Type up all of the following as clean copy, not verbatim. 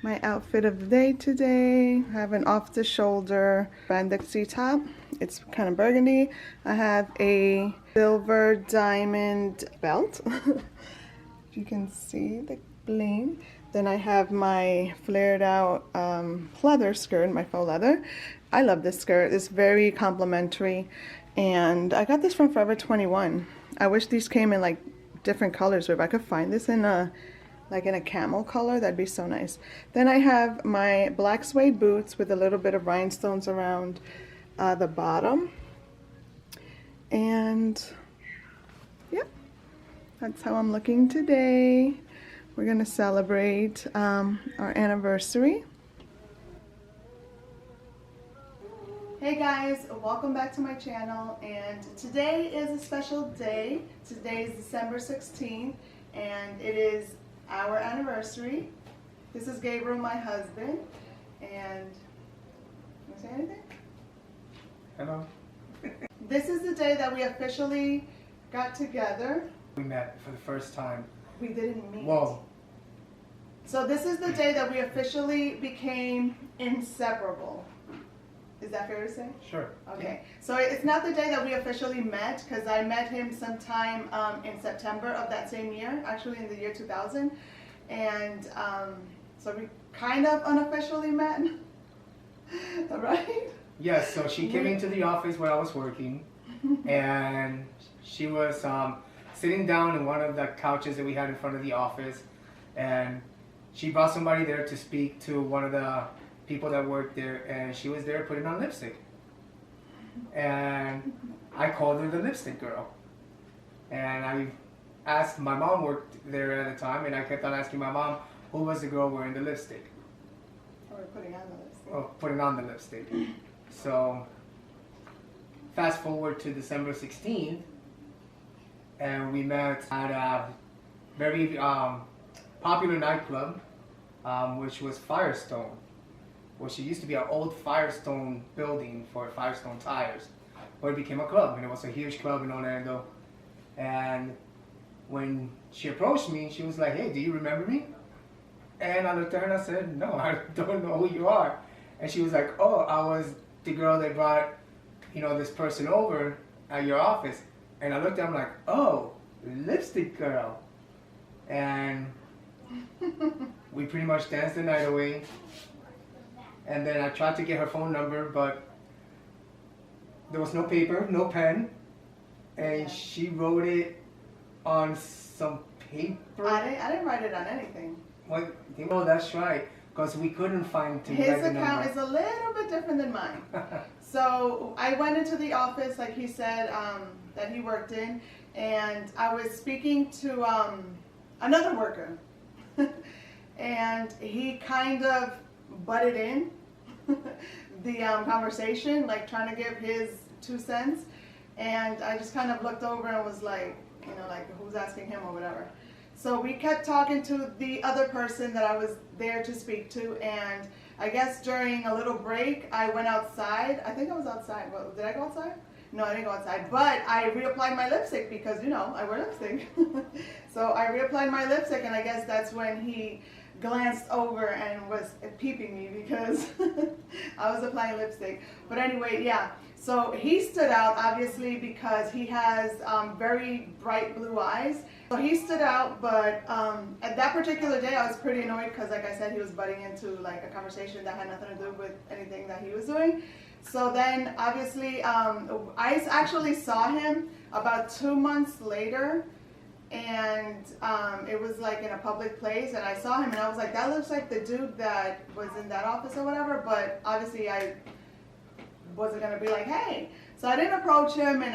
My outfit of the day today, I have an off-the-shoulder bandex top. It's kind of burgundy. I have a silver diamond belt. You can see the bling. Then I have my flared out leather skirt, my faux leather. I love this skirt. It's very complimentary. And I got this from Forever 21. I wish these came in like different colors, or if I could find this in a like in a camel color, that'd be so nice. Then I have my black suede boots with a little bit of rhinestones around the bottom. And yep, that's how I'm looking today. We're gonna celebrate our anniversary. Hey guys, welcome back to my channel, and today is a special day. Today is December 16th and it is our anniversary. This is Gabriel, my husband, and you say anything? Hello. This is the day that we officially got together. We met for the first time. We didn't meet. Whoa. So this is the day that we officially became inseparable. Is that fair to say? Sure. Okay. So it's not the day that we officially met, because I met him sometime in September of that same year, actually in the year 2000. And so we kind of unofficially met, right? Yes, so she came into the office where I was working, and she was sitting down in one of the couches that we had in front of the office, and she brought somebody there to speak to one of the people that worked there, and she was there putting on lipstick. And I called her the lipstick girl. And I asked, my mom worked there at the time, and I kept on asking my mom, who was the girl wearing the lipstick? Or putting on the lipstick. Oh, putting on the lipstick. So, fast forward to December 16th, and we met at a very popular nightclub, which was Firestone, which used to be an old Firestone building for Firestone tires, but it became a club, and it was a huge club in Orlando. And when she approached me, she was like, "Hey, do you remember me?" And I looked at her and I said, "No, I don't know who you are." And she was like, "Oh, I was the girl that brought, this person over at your office." And I looked at him like, "Oh, lipstick girl." And we pretty much danced the night away. And then I tried to get her phone number, but there was no paper, no pen, and she wrote it on some paper. I didn't write it on anything. Oh, that's right, because we couldn't find to His write the account number. is a little bit different than mine. So I went into the office, like he said, that he worked in, and I was speaking to another worker. And he kind of butted in the conversation, like trying to give his 2 cents. And I just kind of looked over and was like, like who's asking him or whatever. So we kept talking to the other person that I was there to speak to, and I guess during a little break I went outside. I think I was outside. Well, did I go outside? No, I didn't go outside, but I reapplied my lipstick because, I wear lipstick. So I reapplied my lipstick, and I guess that's when he glanced over and was peeping me because I was applying lipstick. But anyway, yeah. So he stood out, obviously, because he has very bright blue eyes. So he stood out, but at that particular day I was pretty annoyed because, like I said, he was butting into like a conversation that had nothing to do with anything that he was doing. So then, obviously, I actually saw him about 2 months later, and it was like in a public place, and I saw him and I was like, that looks like the dude that was in that office or whatever, but obviously I wasn't going to be like, hey. So I didn't approach him, and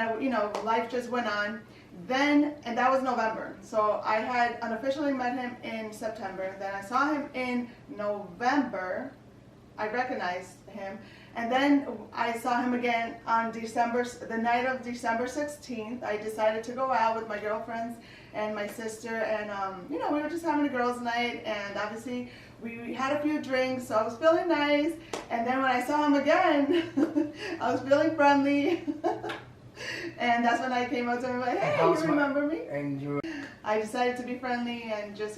life just went on. Then, and that was November, so I had unofficially met him in September. Then I saw him in November. I recognized him. And then I saw him again on the night of December 16th. I decided to go out with my girlfriends and my sister, and we were just having a girls' night, and obviously we had a few drinks, so I was feeling nice. And then when I saw him again, I was feeling friendly. And that's when I came up to him like, hey, you remember me? And you... I decided to be friendly and just,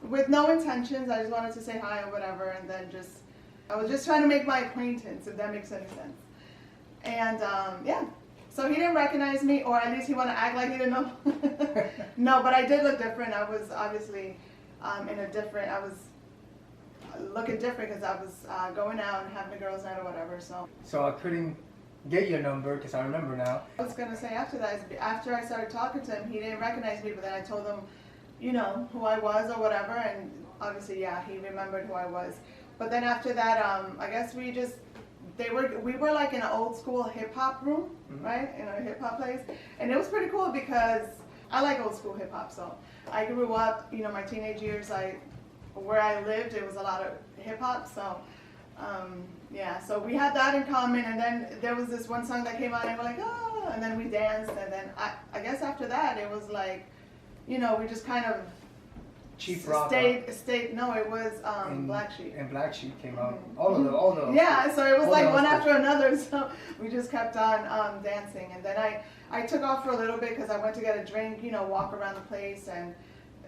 with no intentions. I just wanted to say hi or whatever, and then I was just trying to make my acquaintance, if that makes any sense. And yeah, so he didn't recognize me, or at least he wanted to act like he didn't know. No, but I did look different. I was obviously I was looking different because I was going out and having a girls' night or whatever. So I couldn't get your number because I remember now. I was gonna say after that, after I started talking to him, he didn't recognize me, but then I told him, you know, who I was or whatever, and obviously, yeah, he remembered who I was. But then after that, I guess we were like in an old school hip hop room, right, in a hip hop place, and it was pretty cool because I like old school hip hop. So I grew up, you know, my teenage years, where I lived, it was a lot of hip hop. So yeah, so we had that in common, and then there was this one song that came out, and we're like, oh, and then we danced, and then I guess after that it was like, you know, we just kind of Cheap Rock. Stayed. No, it was Black Sheep. And Black Sheep came out. All those. Yeah, so it was like one after another. So we just kept on dancing, and then I took off for a little bit because I went to get a drink, you know, walk around the place, and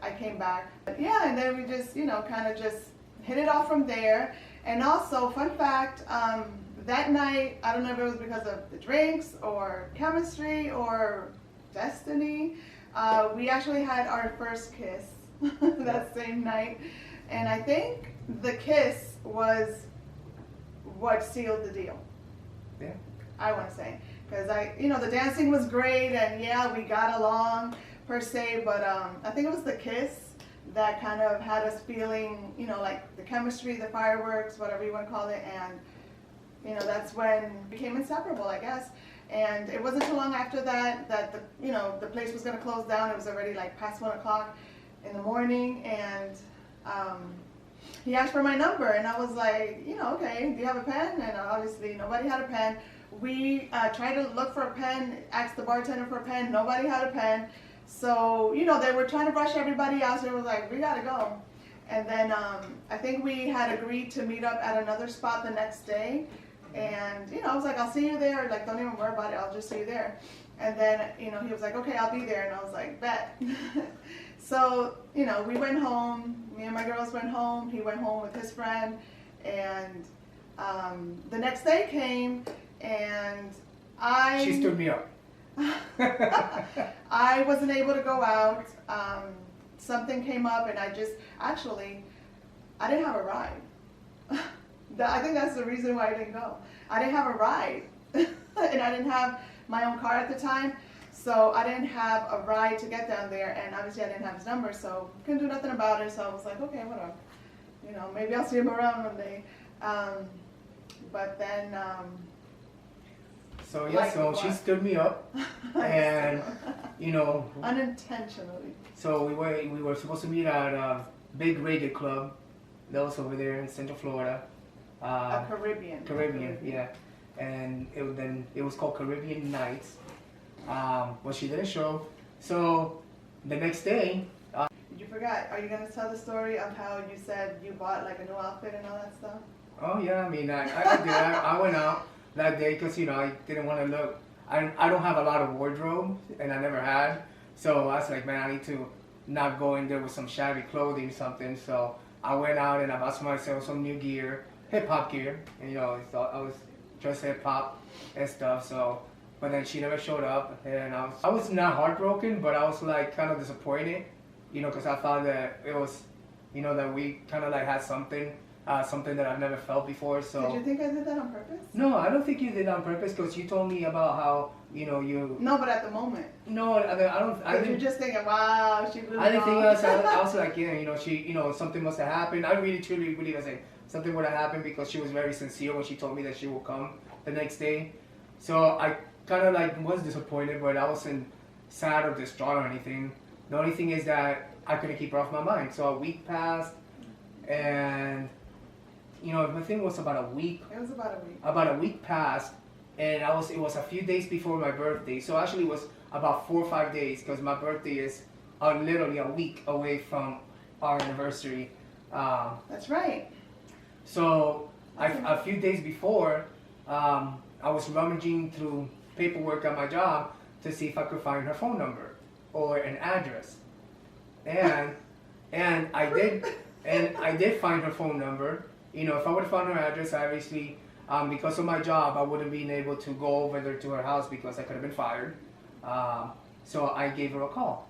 I came back. But yeah, and then we just, you know, kind of just hit it off from there. And also, fun fact, that night, I don't know if it was because of the drinks or chemistry or destiny, we actually had our first kiss that same night. And I think the kiss was what sealed the deal. Yeah. I want to say. Because you know, the dancing was great, and yeah, we got along per se, but I think it was the kiss that kind of had us feeling, you know, like the chemistry, the fireworks, whatever you want to call it, and you know, that's when we became inseparable, I guess. And it wasn't too long after that the place was going to close down. It was already like past 1 o'clock in the morning, and he asked for my number, and I was like, you know, okay, do you have a pen? And obviously nobody had a pen. We tried to look for a pen, asked the bartender for a pen. Nobody had a pen. So, you know, they were trying to rush everybody out, so they were like, we gotta go. And then I think we had agreed to meet up at another spot the next day. And, you know, I was like, I'll see you there. Like, don't even worry about it. I'll just see you there. And then, you know, he was like, okay, I'll be there. And I was like, bet. So, you know, we went home. Me and my girls went home. He went home with his friend. And the next day came, and She stood me up. I wasn't able to go out. Something came up, and I didn't have a ride. I think that's the reason why I didn't go. I didn't have a ride, and I didn't have my own car at the time, so I didn't have a ride to get down there, and obviously I didn't have his number, so couldn't do nothing about it. So I was like, okay, whatever. You know, maybe I'll see him around one day. But then. So yeah, so she stood me up, and you know, unintentionally. So we were supposed to meet at a big reggae club that was over there in Central Florida. A Caribbean, yeah, and it was called Caribbean Nights. But she didn't show. So the next day. You forgot. Are you gonna tell the story of how you said you bought like a new outfit and all that stuff? Oh yeah, I mean I did. I went out that day because, you know, I didn't want to look. I don't have a lot of wardrobe, and I never had. So I was like, man, I need to not go in there with some shabby clothing or something. So I went out and I bought myself some new gear, hip hop gear, and you know, so I was dressed hip hop and stuff. So, but then she never showed up, and I was not heartbroken, but I was like kind of disappointed, you know, because I thought that it was, you know, that we kind of like had something that I've never felt before. So did you think I did that on purpose? No, I don't think you did on purpose, because you told me about how, you know, you. No, but at the moment. No, I mean, I don't. But you're just thinking, wow, she blew. I didn't think else. I was like, yeah, you know, she, you know, something must have happened. I really, truly believe I said something would have happened, because she was very sincere when she told me that she will come the next day. So I kind of like was disappointed, but I wasn't sad or distraught or anything. The only thing is that I couldn't keep her off my mind. So a week passed, and you know, the thing was about a week. It was about a week. About a week passed, and it was a few days before my birthday. So actually it was about 4 or 5 days, because my birthday is literally a week away from our anniversary. That's right. So a few days before, I was rummaging through paperwork at my job to see if I could find her phone number or an address. And And I did find her phone number. You know, if I would have found her address, obviously, because of my job, I wouldn't been able to go over there to her house because I could have been fired. So I gave her a call.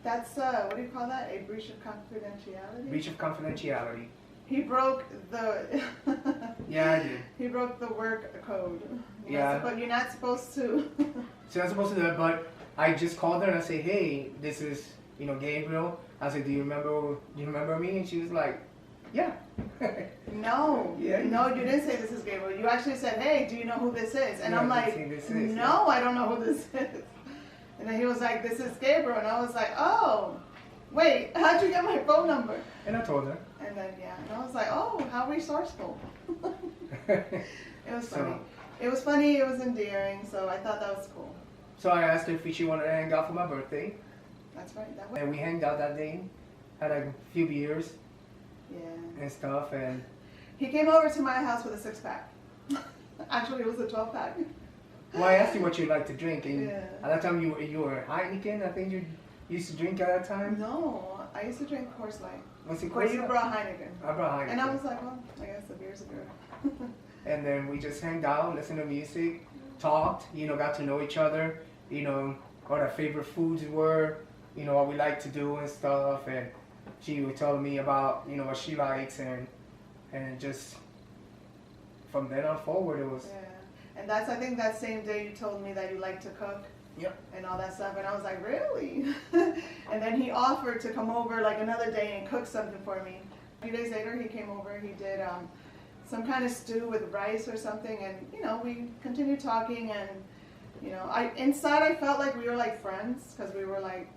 That's, what do you call that? A breach of confidentiality? Breach of confidentiality. He broke the... Yeah, I did. He broke the work code. Yeah. You're not supposed to. So I'm supposed to do that, but I just called her and I said, hey, this is, you know, Gabriel. I said, do you remember me? And she was like, yeah. No. Yeah. No, you didn't say this is Gabriel. You actually said, hey, do you know who this is? And Yeah, I'm like, no, I don't know who this is. And then he was like, this is Gabriel. And I was like, oh, wait, how'd you get my phone number? And I told her. And then, yeah, and I was like, oh, how resourceful. It was funny. It was funny, it was endearing, so I thought that was cool. So I asked her if she wanted to hang out for my birthday. That's right, that way. And we hanged out that day, had like a few beers Yeah. and stuff, and He came over to my house with a 6-pack. Actually, it was a 12-pack. well, I asked you what you like to drink, and Yeah. at that time you were Heineken. I think you used to drink at that time. No, I used to drink Coors Light. Was it But Coors you Light? brought Heineken. I brought Heineken. And I was like, well, I guess the beer's a beer. And then we just hanged out, listened to music, talked, you know, got to know each other, you know, what our favorite foods were, you know, what we like to do and stuff. And she was telling me about, you know, what she likes, and just from then on forward, it was. Yeah. And that's, I think that same day you told me that you like to cook. Yep. And all that stuff, and I was like, really? And then he offered to come over like another day and cook something for me. A few days later, he came over. He did some kind of stew with rice or something, and you know, we continued talking, and you know, inside I felt like we were like friends because we were like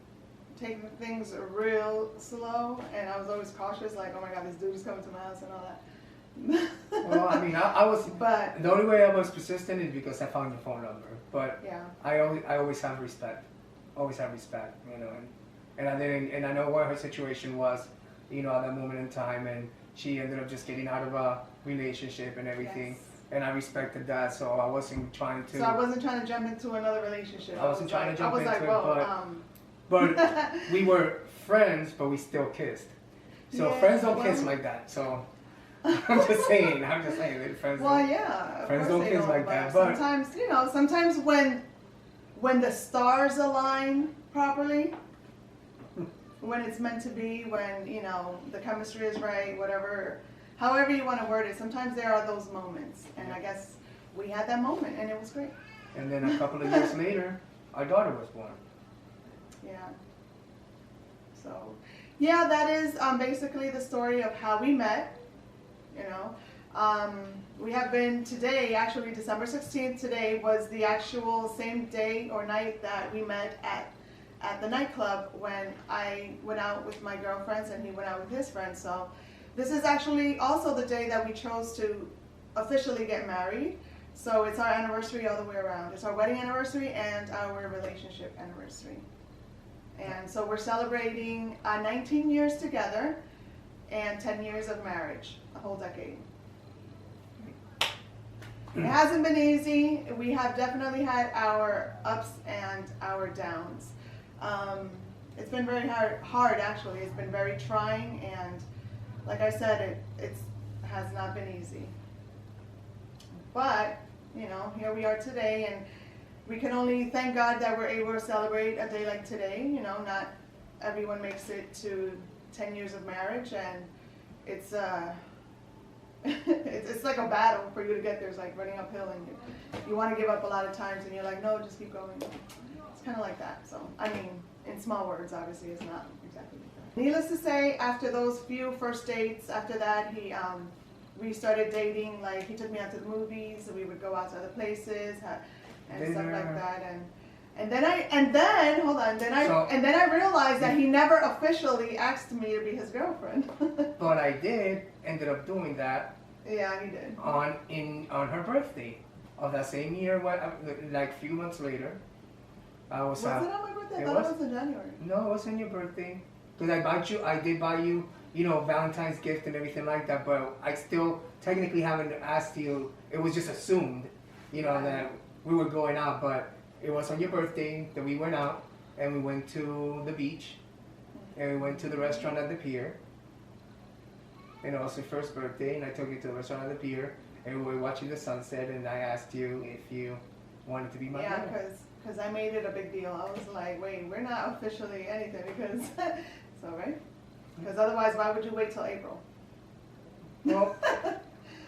taking things real slow, and I was always cautious, like, oh my god, this dude is coming to my house and all that. Well, I mean, I was. But the only way I was persistent is because I found your phone number. But yeah, I always have respect. Always have respect, you know. And I didn't, and I know what her situation was, you know, at that moment in time, and she ended up just getting out of a relationship and everything. yes. And I respected that, so I wasn't trying to. So I wasn't trying to jump into another relationship. I wasn't trying to jump into it, well, but we were friends, but we still kissed. So Yeah, friends don't well- kiss like that. So I'm just saying, that friends. Well, don't, yeah. of friends course don't they kiss like but that, but- sometimes, you know, sometimes when the stars align properly, when it's meant to be, when, you know, the chemistry is right, whatever, however you want to word it, sometimes there are those moments. And I guess we had that moment, and it was great. And then a couple of years later, our daughter was born. Yeah. So, yeah, that is basically the story of how we met, you know. We have been today, actually December 16th today was the actual same day or night that we met at the nightclub when I went out with my girlfriends and he went out with his friends. So this is actually also the day that we chose to officially get married. So it's our anniversary all the way around. It's our wedding anniversary and our relationship anniversary. And so we're celebrating 19 years together and 10 years of marriage, a whole decade. It hasn't been easy. We have definitely had our ups and our downs. It's been very hard actually. It's been very trying, and like I said, it has not been easy. But, you know, here we are today, and we can only thank God that we're able to celebrate a day like today. You know, not everyone makes it to 10 years of marriage, and it's it's like a battle for you to get there. It's like running uphill, and you want to give up a lot of times, and you're like, no, just keep going. It's kind of like that. So, I mean, in small words, obviously, it's not exactly like that. Needless to say, after those few first dates, after that, we started dating. Like, he took me out to the movies, and we would go out to other places and stuff like that. And then I realized that he never officially asked me to be his girlfriend. But I did ended up doing that. Yeah, he did. On her birthday of that same year, like a few months later. Was it on my birthday? I it thought was? it was in January. No, it wasn't your birthday. Because I did buy you, you know, Valentine's gift and everything like that, but I still technically haven't asked you. It was just assumed, you know, that we were going out, but it was on your birthday that we went out and we went to the beach and we went to the restaurant at the pier. You know, it was your first birthday, and I took you to the restaurant at the pier, and we were watching the sunset, and I asked you if you wanted to be my Yeah, bride. because I made it a big deal. I was like, wait, we're not officially anything because, so right? Because otherwise, why would you wait till April? Well,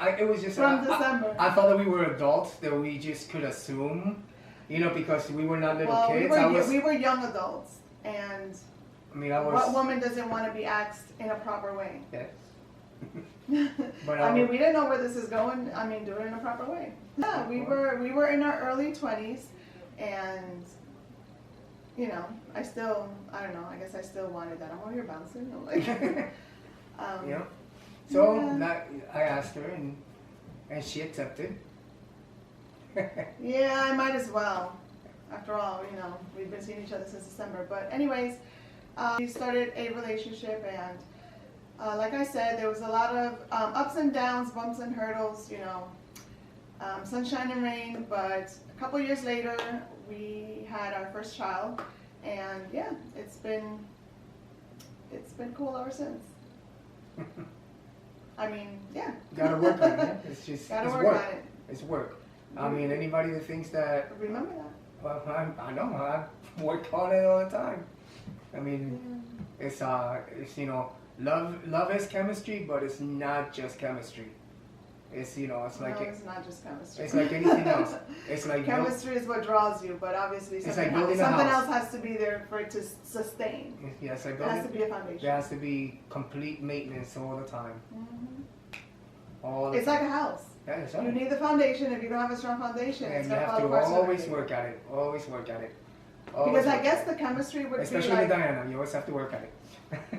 it was just From December. I thought that we were adults, that we just could assume, you know, because we were not little Well, kids. we were young adults, and I mean, I was. what woman doesn't want to be asked in a proper way? Yes. But I mean, we didn't know where this is going. I mean, do it in a proper way. Yeah, we were in our early 20s, and you know, I don't know. I guess I still wanted that. I'm over here bouncing. I'm like, Yeah. So yeah. I asked her, and she accepted. Yeah, I might as well. After all, you know, we've been seeing each other since December. But anyways, we started a relationship, and like I said, there was a lot of ups and downs, bumps and hurdles, you know, sunshine and rain. But a couple years later, we had our first child, and yeah, it's been cool ever since. I mean, yeah. Gotta work on it. It's just Gotta it's work work. on it. It's work. I mean, anybody that thinks that, Remember that. well, I know I work on it all the time. I mean, it's you know, love is chemistry, but it's not just chemistry. It's, you know, it's like No, it's not just chemistry. it's like anything else. It's like Chemistry is what draws you, but obviously It's something, like building a something house. else has to be there for it to sustain. Yeah, it's like There has to building. be a foundation. There has to be complete maintenance all the time. Mhm. All the It's time. like a house. Yeah, it's You right. need the foundation. If you don't have a strong foundation, And it's you gonna have fall to apart sooner or always later. work at it. Always work at it. Because I work guess at the it. chemistry would Especially be with like, Diana, you always have to work at it.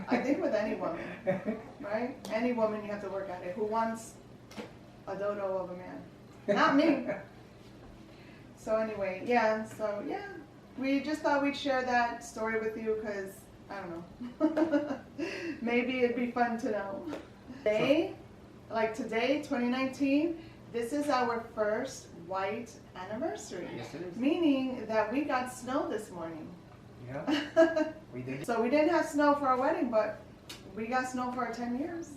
I think with any woman, right? Any woman, you have to work at it. Who wants a dodo of a man? Not me. So anyway, yeah. So yeah, we just thought we'd share that story with you because I don't know. Maybe it'd be fun to know. Today, 2019, this is our first white anniversary. Yes, it is. Meaning that we got snow this morning. Yeah, we did. So we didn't have snow for our wedding, but we got snow for our 10 years.